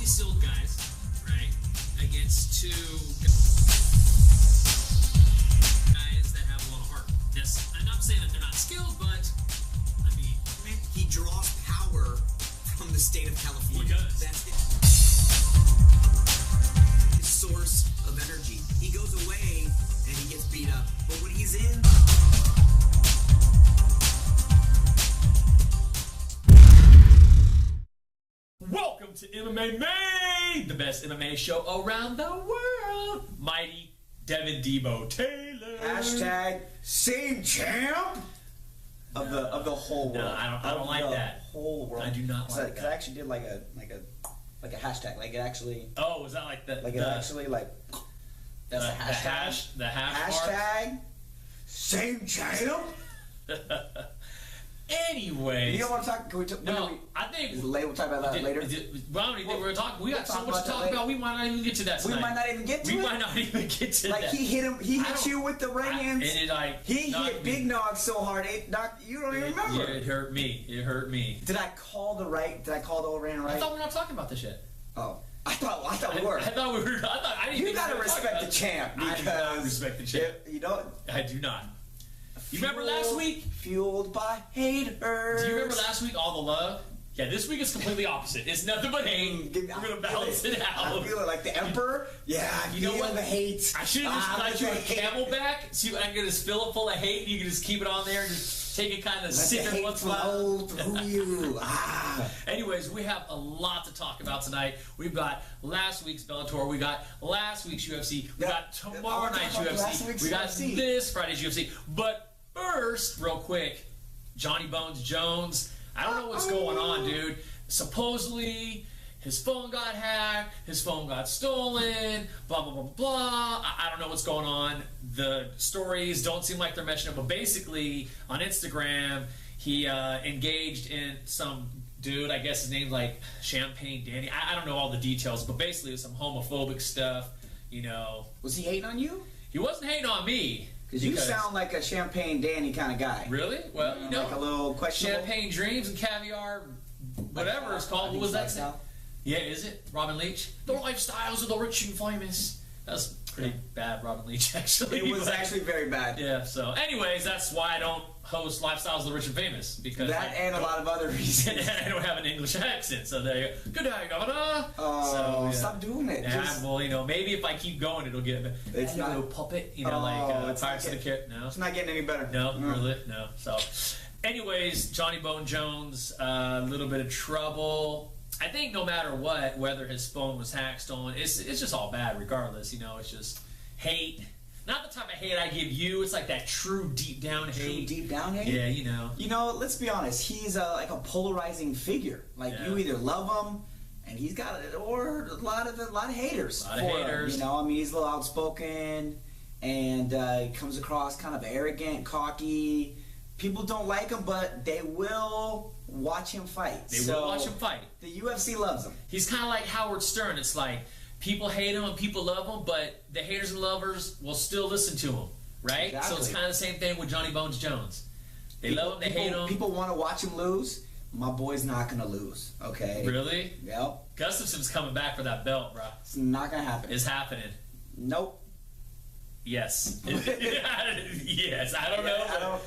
highly skilled guys, right, against two guys that have a lot of heart. Yes, I'm not saying that they're not skilled, but I mean, he draws power from the state of California. He does. That's it. His source of energy. He goes away and he gets beat up, but when he's in. Welcome to MMA MADE, the best MMA show around the world. Mighty Devin Debo Taylor. Hashtag same champ of the whole world. No, I don't like that. Whole world. I do not like that. Because I actually did like a hashtag. Like it actually. Oh, was that like the Like it actually like. That's the hashtag. The hash part? Hashtag same champ. Anyways, You don't want to talk? Can we talk? no, I think We'll talk about that later. We're talking. We got so talk much to about that talk later. about. We might not even get to that tonight. We might not even get to We it. might not even get to Like that. he hit him. He I hit don't- you with the right hands. And it like He knocked hit me. Big Nog so hard. You don't even remember. Yeah, it hurt me. It hurt me. Did I call the right? Did I call the overhand right? I thought we were not talking about this yet. Oh, I thought we were. I thought we were. I didn't You think gotta we were talking respect about the champ I do not because respect the champ. You don't. I do not. You remember last week? Fueled by haters. Do you remember last week? All the love. Yeah, this week is completely opposite. It's nothing but hate. We're gonna balance it out. I feel it like the emperor. Yeah, I You know feel what? the hate. I should have just got you a let the hate- Camelback, so I can just fill it full of hate, and you can just keep it on there and just take it kind of Let sip the it hate once in a while. flow through you. Anyways, we have a lot to talk about tonight. We've got last week's Bellator. We got last week's UFC. We got tomorrow night's UFC. We got this Friday's UFC. But first, real quick, Johnny Bones Jones. I don't know what's going on, dude. Supposedly, his phone got hacked, his phone got stolen, blah, blah, blah, blah. I don't know what's going on. The stories don't seem like they're meshing up. But basically, on Instagram, he engaged in some dude, I guess his name's like Champagne Danny. I don't know all the details, but basically it was some homophobic stuff, you know. Was he hating on you? He wasn't hating on me. Because you sound like a Champagne Danny kind of guy. Really? Well, you know. Like a little questionable. Champagne Dreams and Caviar, whatever it's called. What was that? Yeah, is it? Robin Leach? The lifestyles of the rich and famous. That's pretty bad, Robin Leach, actually. It was actually very bad. Yeah, so anyways, that's why I don't host Lifestyles of the Rich and Famous. Because That and a lot of other reasons. I don't have an English accent, so there you go. Good day, Governor. Oh, stop doing it. Yeah, Just- well, you know, maybe if I keep going, it'll get better. It's not- a puppet, you know, it's Pirates not of the Caribbean. No, It's not getting any better. no, really, no. So, anyways, Johnny Bone Jones, a little bit of trouble. I think no matter what, whether his phone was hacked, stolen, it's just all bad regardless. You know, it's just hate. Not the type of hate I give you. It's like that true deep down hate. True deep down hate? Yeah, you know. You know, let's be honest. He's like a polarizing figure. Like Yeah. you either love him, and he's got or a lot of haters. A lot of for him, haters. you know, I mean, he's a little outspoken, and he comes across kind of arrogant, cocky. People don't like him, but they will watch him fight. They will watch him fight. The UFC loves him. He's kind of like Howard Stern. It's like people hate him and people love him, but the haters and lovers will still listen to him, right? Exactly. So it's kind of the same thing with Johnny Bones Jones. They love him, they hate him. People want to watch him lose. My boy's not going to lose, okay? Really? Yep. Gustafson's coming back for that belt, bro. It's not going to happen. It's happening. Nope. Yes. Yes. I don't know.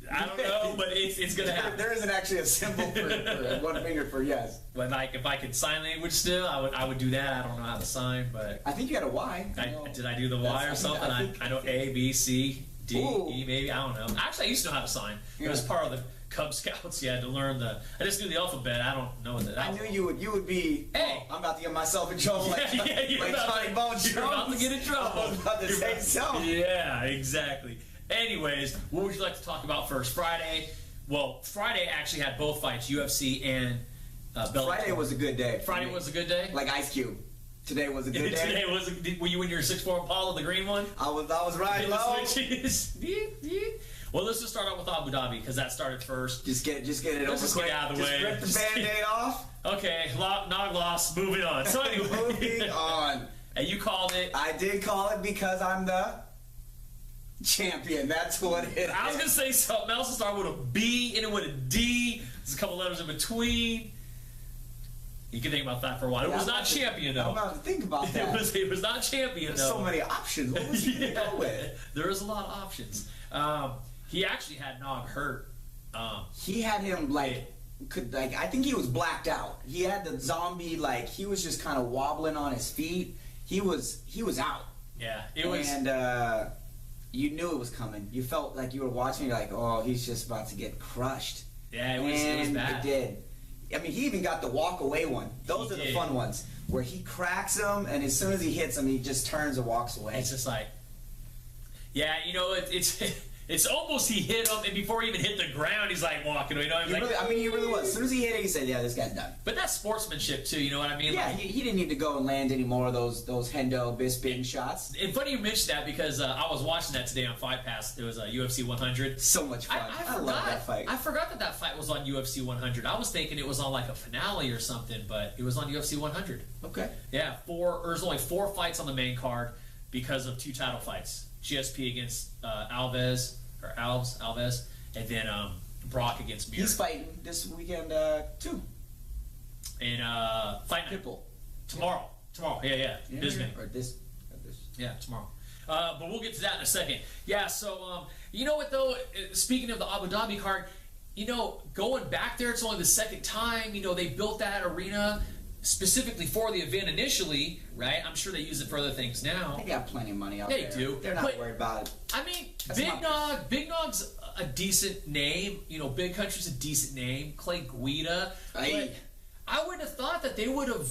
I don't know, but it's gonna happen. There isn't actually a symbol for one finger for yes. But like, if I could sign language still, I would do that. I don't know how to sign, but I think you had a Y. did I do the Y or something? I know A, B, C, D, Ooh. E, maybe. I don't know. Actually, I used to know how to sign. It was part of the Cub Scouts. You had to learn I just knew the alphabet. I don't know what that. I knew you would be. Hey. I'm about to get myself in trouble. Like you're Johnny Bones You're about to get in trouble. I was about to say so. Yeah, exactly. Anyways, what would you like to talk about first? Friday. Well, Friday actually had both fights, UFC and Bellator. Friday was a good day. Friday was a good day. Like Ice Cube. Today was a good day. Today was. Were you in your 6'4" Impala, the green one? I was riding low. Well, let's just start out with Abu Dhabi because that started first. Just get it Let's over just quick. get out of the way. Rip the Band-Aid off. Okay, nog loss. Moving on. So anyway, Moving on. And you called it. I did call it because I'm the champion. That's what it is. I was gonna say something else to start with a B and then with a D. There's a couple letters in between. You can think about that for a while. It was not champion, though. I'm about to think about that. It was not champion, There's though. so many options. What was he going to go with? There was a lot of options. He actually had Nog hurt. He had him, I think he was blacked out. He had the zombie, he was just kind of wobbling on his feet. He was out. Yeah, it was. And you knew it was coming. You felt like you were watching, you're like, oh, he's just about to get crushed. Yeah, it was bad. It did. I mean, he even got the walk away one. Those are the fun ones where he cracks him, and as soon as he hits him, he just turns and walks away. It's just like, yeah, it's almost he hit him, and before he even hit the ground, he's like walking away. You know, he really was. As soon as he hit it, he said, "Yeah, this guy's done." But that's sportsmanship too. You know what I mean? Yeah, he didn't need to go and land any more of those Hendo Bisping shots. And funny you mentioned that because I was watching that today on Fight Pass. It was UFC 100. So much fun. I love that fight. I forgot that fight was on UFC 100. I was thinking it was on a finale or something, but it was on UFC 100. Okay. Yeah, there's only 4 fights on the main card because of 2 title fights. GSP against Alves, and then Brock against Mir. He's fighting this weekend too. And Fight Night. Pitbull. Tomorrow. Yeah. Bisping. Or this. Yeah, tomorrow. But we'll get to that in a second. Yeah, so, you know what, though? Speaking of the Abu Dhabi card, going back there, it's only the second time. They built that arena specifically for the event initially, right? I'm sure they use it for other things now. They got plenty of money out there. They do. They're not worried about it. I mean, Big Nog's a decent name. Big Country's a decent name. Clay Guida. Right. I wouldn't have thought that they would have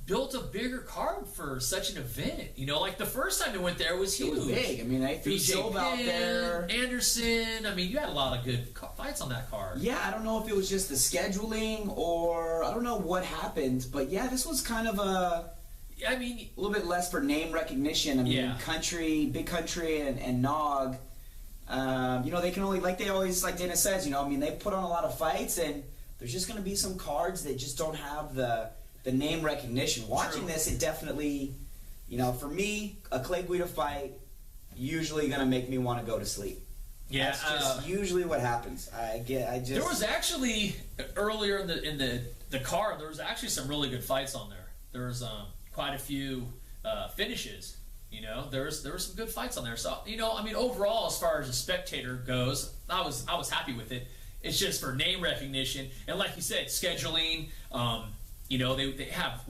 built a bigger card for such an event. The first time they went there was huge. It was big. I mean, they threw Silva out there. Anderson. I mean, you had a lot of good fights on that card. Yeah, I don't know if it was just the scheduling or I don't know what happened, but yeah, this was kind of a little bit less for name recognition. I mean, Big Country and Nog, they can only, like Dana says, they put on a lot of fights, and there's just going to be some cards that just don't have the name recognition. Watching this, it definitely, for me, a Clay Guida fight usually going to make me want to go to sleep. Yeah, that's just usually what happens. There was actually earlier in the card, there was actually some really good fights on there. There was quite a few finishes. There were some good fights on there. So overall, as far as a spectator goes, I was happy with it. It's just for name recognition, and like you said, scheduling. They have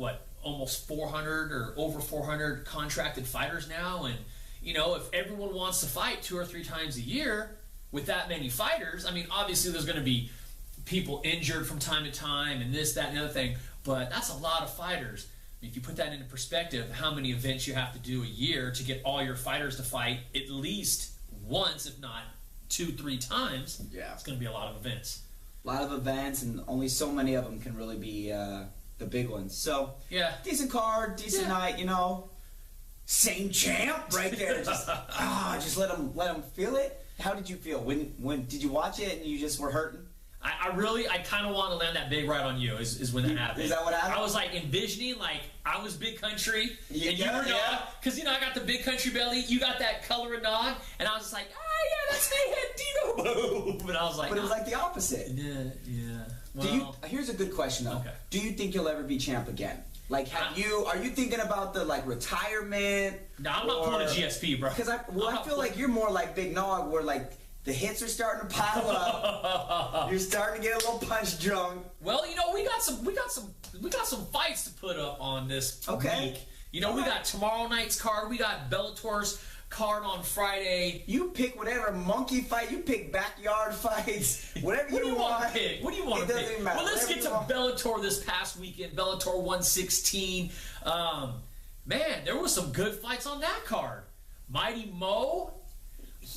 almost 400 or over 400 contracted fighters now, and if everyone wants to fight 2 or 3 times a year with that many fighters, I mean, obviously there's going to be people injured from time to time and this, that, and the other thing, but that's a lot of fighters. If you put that into perspective, how many events you have to do a year to get all your fighters to fight at least once, if not 2-3 times, it's going to be a lot of events. A lot of events, and only so many of them can really be the big ones. So, decent card, decent night, Same champ right there. Just let them feel it. How did you feel? When did you watch it and you just were hurting? I kind of want to land that big right on you is when that happened. Is that what happened? I was envisioning I was Big Country and you were Nog, because I got the Big Country belly, you got that color of Nog, and I was just like, that's my head, Dino. Boom. I was like, but it was like the opposite. Yeah. Well, here's a good question though. Okay. Do you think you'll ever be champ again? Are you thinking about the retirement? No, I'm not pulling a GSP, bro. Because I feel like you're more like Big Nog, where the hits are starting to pile up. You're starting to get a little punch drunk. Well, we got some fights to put up on this week. We got tomorrow night's card. We got Bellator's card on Friday. You pick whatever monkey fight. You pick backyard fights. Whatever you want to pick. What do you want to pick? Doesn't matter. Well, let's get to Bellator this past weekend. Bellator 116. Man, there was some good fights on that card. Mighty Mo.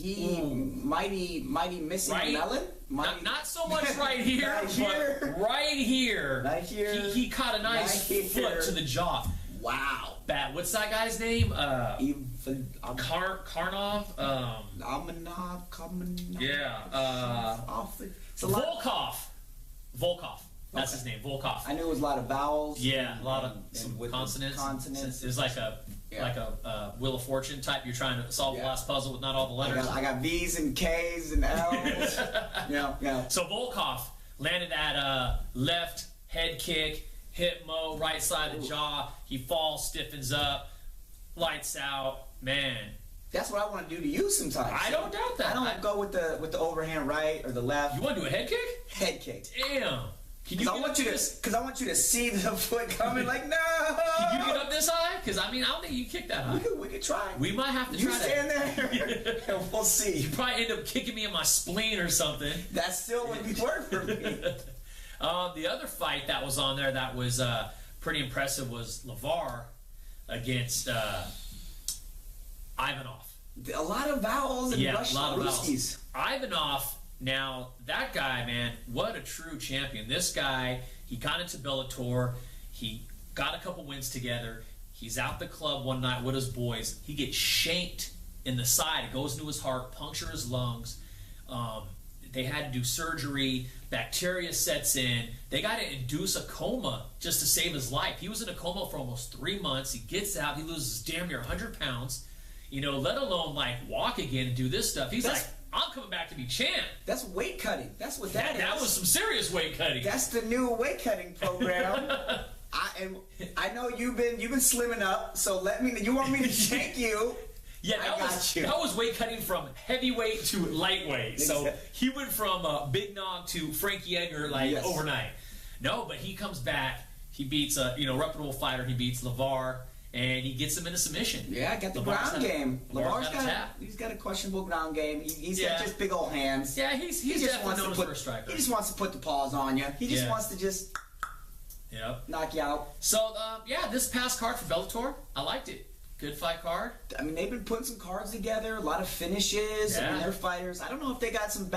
Mighty missing melon. Not so much right here, but right here. Right here. He caught a nice foot to the jaw. Wow. Bad. What's that guy's name? Karnov. Amanov. Yeah. Volkov. That's his name. Volkov. I knew it was a lot of vowels. Yeah, a lot of some consonants. It was like a Wheel of Fortune type. You're trying to solve the last puzzle with not all the letters. I got V's and K's and L's. Yeah. So Volkov landed that left head kick, hit Mo right side of the jaw. He falls, stiffens up, lights out. Man. That's what I want to do to you sometimes. I don't doubt that. I don't go with the overhand right or the left. You want to do a head kick? Head kick. Damn. Because I want you to see the foot coming. Like, no. Can you get up this high? Because I don't think you kick that high. We could try. We might have to you try. You stand there, and we'll see. You probably end up kicking me in my spleen or something. That still wouldn't work for me. The other fight that was on there that was pretty impressive was LeVar against Ivanov. A lot of vowels and Russian Ruskies. Ivanov, now that guy, man, what a true champion. This guy, he got into Bellator. He got a couple wins together. He's out the club one night with his boys. He gets shanked in the side. It goes into his heart, puncture his lungs. They had to do surgery. Bacteria sets in. They got to induce a coma just to save his life. He was in a coma for almost 3 months. He gets out. He loses damn near 100 pounds. Let alone walk again and do this stuff. He's like, I'm coming back to be champ. That's weight cutting. That's what that is. That was some serious weight cutting. That's the new weight cutting program. I know you've been slimming up, so you want me to shank you? Yeah, that was weight cutting from heavyweight to lightweight. So he went from Big Nog to Frankie Edgar overnight. No, but he comes back. He beats a reputable fighter. He beats LeVar. And he gets him in a submission. Yeah, got the ground game. He's got a questionable ground game. He's got just big old hands. Yeah, he's definitely known for a striker. He just wants to put the paws on you. He just wants to knock you out. So, this past card for Bellator, I liked it. Good fight card. They've been putting some cards together, a lot of finishes. Yeah. Their fighters. I don't know if they got some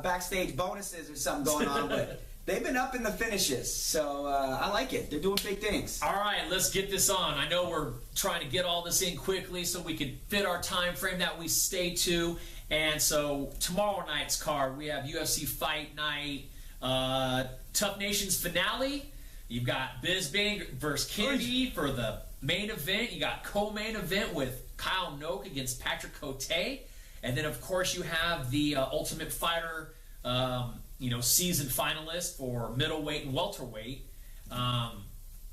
backstage bonuses or something going on, but they've been up in the finishes, so I like it. They're doing big things. All right, let's get this on. I know we're trying to get all this in quickly so we can fit our time frame that we stay to. And so tomorrow night's card, we have UFC Fight Night, Tough Nations finale. You've got Bisping versus Kennedy for the main event. You got co-main event with Kyle Noke against Patrick Cote. And then, of course, you have the Ultimate Fighter season finalist for middleweight and welterweight.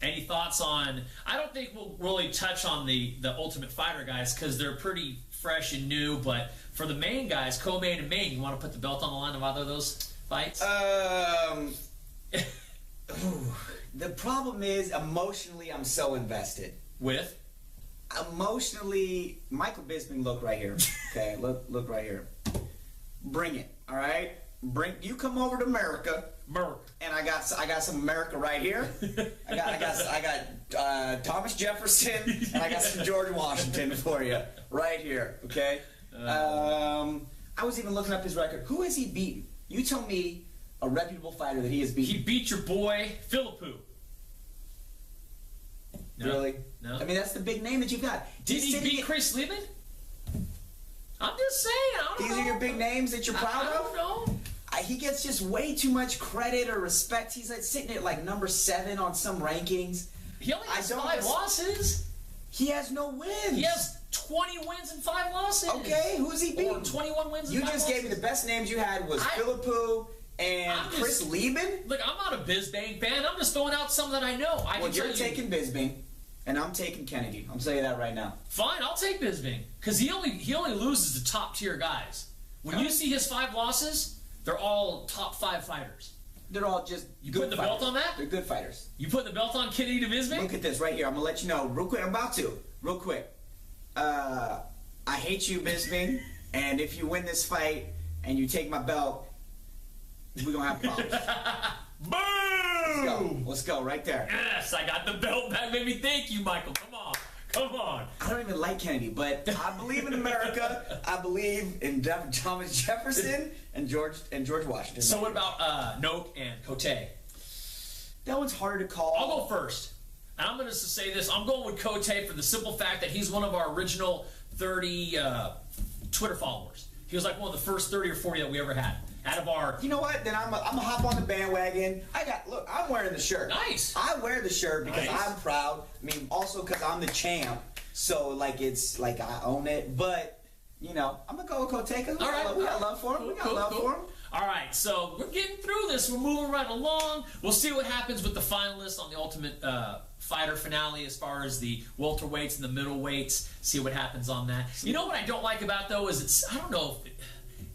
Any thoughts on... I don't think we'll really touch on the Ultimate Fighter guys because they're pretty fresh and new, but for the main guys, co-main and main, you want to put the belt on the line of either of those fights? The problem is, emotionally, I'm so invested. With? Emotionally, Michael Bisping, look right here. Okay, look right here. Bring it, all right? You come over to America, and I got some America right here. I got Thomas Jefferson, and I got some George Washington for you right here. Okay. I was even looking up his record. Who has he beaten? You tell me a reputable fighter that he has beaten. He beat your boy Philippou. No. Really? No. I mean, that's the big name that you've got. Did he beat Chris Lieben? I'm just saying. I don't know. These are your big names that you're proud of? I don't know. He gets just way too much credit or respect. He's sitting at number 7 on some rankings. He only has 5 losses. He has no wins. He has 20 wins and 5 losses. Okay, who's he beating? Or 21 wins and 5 losses. You just gave me the best names you had was Philippou and Chris Lieben. Look, I'm not a Bisping fan. I'm just throwing out some that I know. You're taking Bisping, and I'm taking Kennedy. I'm saying that right now. Fine, I'll take Bisping because he only loses to top tier guys. When you see his 5 losses, they're all top 5 fighters. They're all just You putting the belt on that? They're good fighters. You putting the belt on Kennedy to Bisping? Look at this right here. I'm going to let you know real quick. I'm about to. Real quick. I hate you, Bisping. And if you win this fight and you take my belt, we're going to have problems. Boom! Let's go. Right there. Yes, I got the belt back. Made me thank you, Michael. Come on. Come on. I don't even like Kennedy, but I believe in America. I believe in Thomas Jefferson and George Washington. So what about Noke and Cote? That one's hard to call. I'll go first. And I'm going to say this. I'm going with Cote for the simple fact that he's one of our original 30 Twitter followers. He was like one of the first 30 or 40 that we ever had. Out of our... You know what? Then I'm gonna hop on the bandwagon. Look, I'm wearing the shirt. Nice. I wear the shirt because I'm proud. I mean, also because I'm the champ. So, it's I own it. But, I'm going to go with Cote because we got love for him. We got love for him. All right, so we're getting through this. We're moving right along. We'll see what happens with the finalists on the Ultimate Fighter finale as far as the welterweights and the middleweights. See what happens on that. You know what I don't like about, though, is I don't know if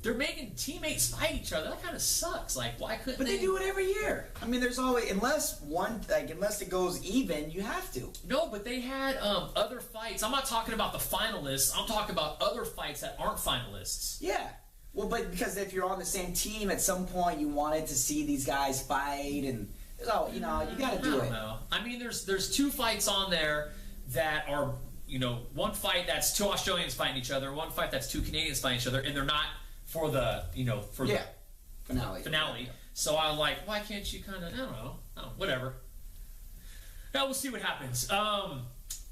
they're making teammates fight each other. That kind of sucks. Like, why couldn't But they do it every year. I mean, there's always, unless it goes even, you have to. No, but they had other fights. I'm not talking about the finalists. I'm talking about other fights that aren't finalists. Yeah. Well, but because if you're on the same team, at some point you wanted to see these guys fight, and so you got to do it. I don't know. I mean, there's 2 fights on there that are, one fight that's 2 Australians fighting each other, one fight that's 2 Canadians fighting each other, and they're not for the the finale. Yeah. So I'm like, why can't you kind of, I don't know, whatever. Now we'll see what happens.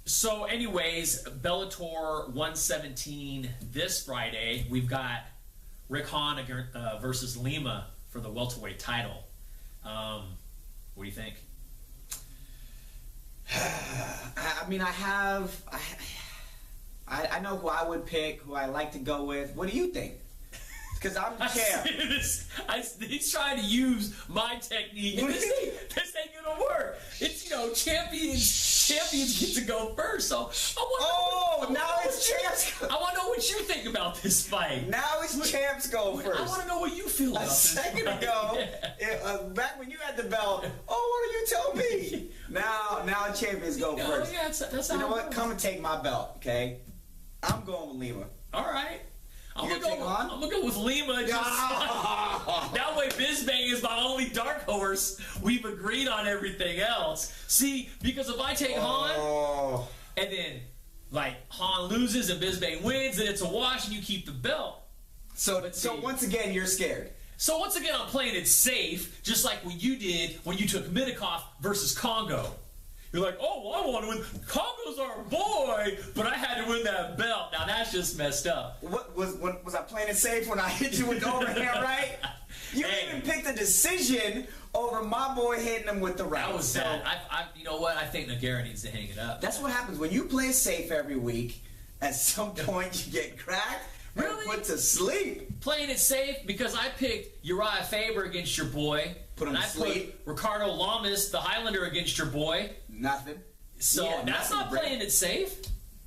So anyways, Bellator 117 this Friday, we've got Rick Hahn versus Lima for the welterweight title. What do you think? I mean, I know who I would pick, who I like to go with. What do you think? Because I'm the champ. He's trying to use my technique. This ain't gonna work. It's champions get to go first. So now it's champs. I want to know what you think about this fight. Now it's champs go first. I want to know what you feel about this fight. A second ago, back when you had the belt, what do you tell me? Now champions go first. Yeah, that's how you know what? Come and take my belt, okay? I'm going with Lima. All right. I'm gonna go with Lima. That way Bisbang is my only dark horse. We've agreed on everything else. See, because if I take Han, and then Han loses and Bisbang wins, then it's a wash and you keep the belt. So once again, you're scared. So once again, I'm playing it safe, just like what you did when you took Middikoff versus Congo. You're like, I want to win. Congo's our boy, but I had to win that belt. Now that's just messed up. What was I playing it safe when I hit you with the overhand right? You even picked a decision over my boy hitting him with the right. That was bad. You know what? I think Nogueira needs to hang it up. That's what happens when you play safe every week. At some point, you get cracked. Really? Put to sleep. Playing it safe because I picked Uriah Faber against your boy. Put him to sleep. Put Ricardo Lamas, the Highlander, against your boy. Nothing. So that's not playing it safe.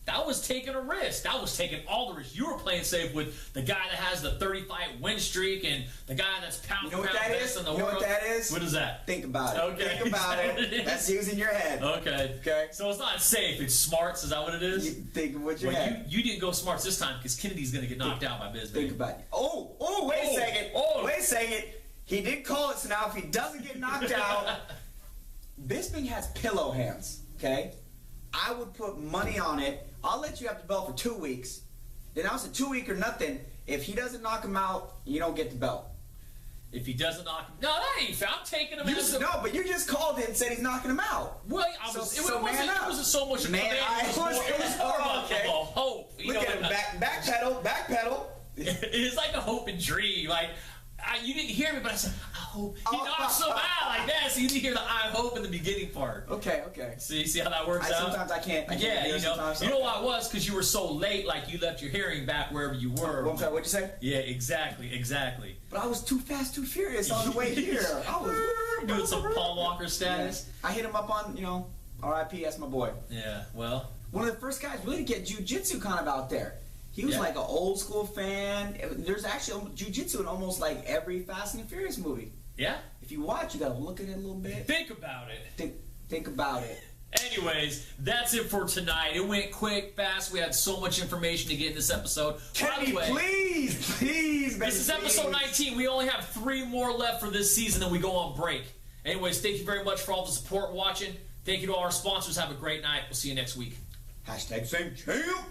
That was taking a risk. That was taking all the risks. You were playing safe with the guy that has the 30-fight win streak and the guy that's pound for pound best in the world. You know what that is? What is that? Think about it. Okay. Think about it. That's using your head. Okay. Okay. So it's not safe. It's smarts. Is that what it is? You think with your head. You didn't go smarts this time because Kennedy's going to get knocked out by Bisbee. Think about it. Wait a second. Wait a second. He did call it, so now if he doesn't get knocked out, Bisping has pillow hands, okay? I would put money on it. I'll let you have the belt for 2 weeks. Then I was a 2 week or nothing. If he doesn't knock him out, you don't get the belt. If he doesn't knock him, no, that ain't fair. I'm taking him. No, but you just called it and said he's knocking him out. Well, it wasn't so much. Man, it was more of a hope. Look at him, backpedal. It's like a hope and dream. Like you didn't hear me, but I said I hope he knocks him out like that. So you didn't hear the I hope in the beginning part. Okay. See how that works out. Sometimes I can't. Yeah, you know why it was? Because you were so late. Like you left your hearing back wherever you were. What'd you say? Yeah, exactly. But I was too fast, too furious on the way here. I was doing some Paul Walker status. Yeah. I hit him up on, R.I.P. That's my boy. Yeah, well. One of the first guys really to get jiu-jitsu kind of out there. He was like an old school fan. There's actually jiu-jitsu in almost like every Fast and Furious movie. Yeah. If you watch, you gotta look at it a little bit. Think about it. Think about it. Anyways, that's it for tonight. It went quick, fast. We had so much information to get in this episode. Kenny, please, this is episode 19. We only have 3 more left for this season, and we go on break. Anyways, thank you very much for all the support watching. Thank you to all our sponsors. Have a great night. We'll see you next week. #SameChamp.